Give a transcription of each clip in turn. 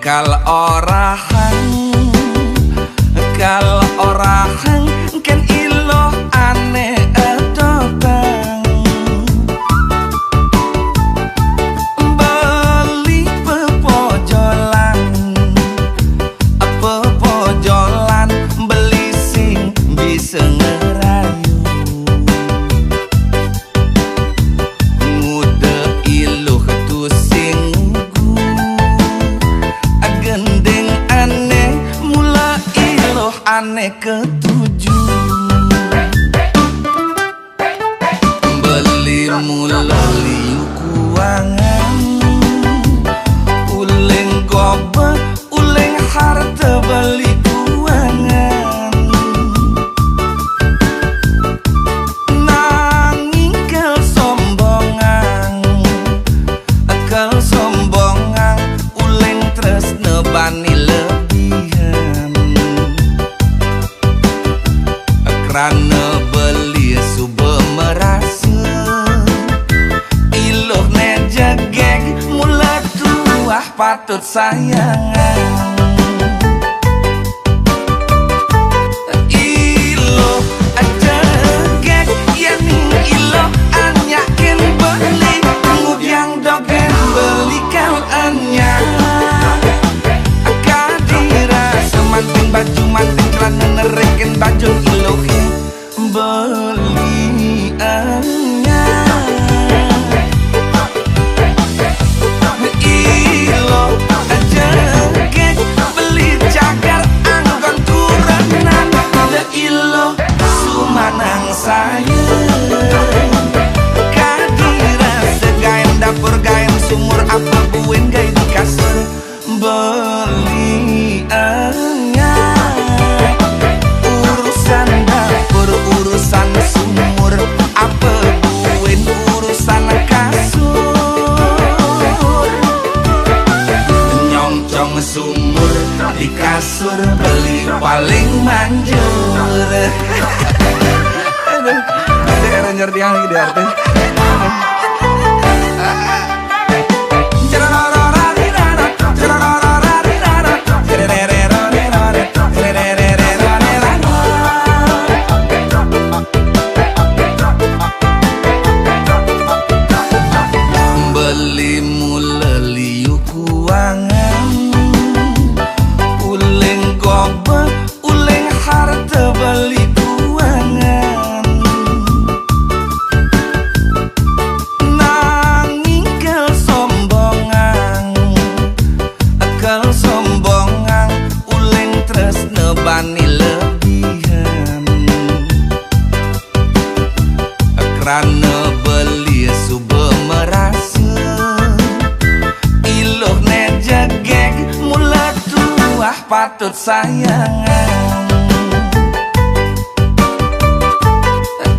Kal orahan kan iloh aneh datang beli pepojolan beli sing bisa ngerayu ngude iluh tu sing gendeng aneh mula iloh aneh ketujuh beli mula liu kuangan uleng goba uleng harta beli kuangan nanging kesombongan uleng tresna bani lebihan karena beli suba merasa iloh nejegeg mula tuah patut sayangan iloh ajegeg yaning iloh anyakin beli ngubyang dogen beli kau anya kadira semanting baju manting celana nereken baju ilohi beli anya iloh ajegeg beli jagar anggon turanan le iloh sumanang saya kadira segain dapur gain sumur apa buin gai di kasur beli anya urusan dapur urusan sumur apa buin urusan kasur nyongcong sumur di kasur beli paling manjur ada nyerti yang di artis beli mula liu kuangan uleng goba uleng harta beli kuangan nanging kesombongan uleng tresna bani lebihan karena beli suba merasa iloh nejegeg mula tuah patut sayangan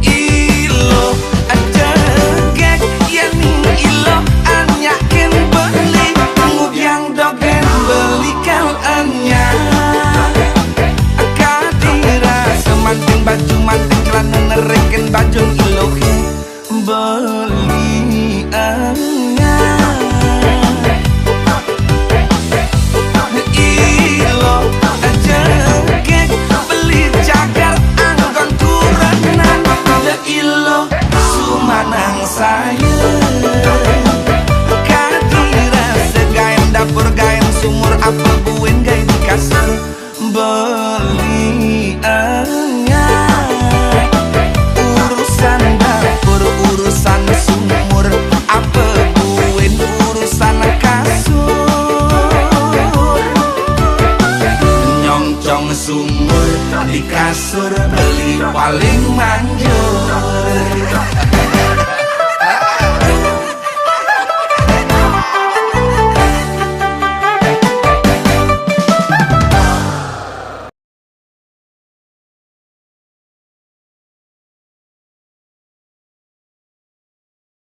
iloh ajegeg yaning iloh anyakin beli ngubyang dogen beli kau anya kadira semanting baju manting celana nereken baju ilohi beli anya iloh ajegeg beli jagar anggon turanan le iloh sumanang saya kadira segain dapur gain sumur apa buin gai di kasur beli anya urusan dapur urusan sumur apa buin urusan kasur nyongcong sumur di kasur beli paling manjur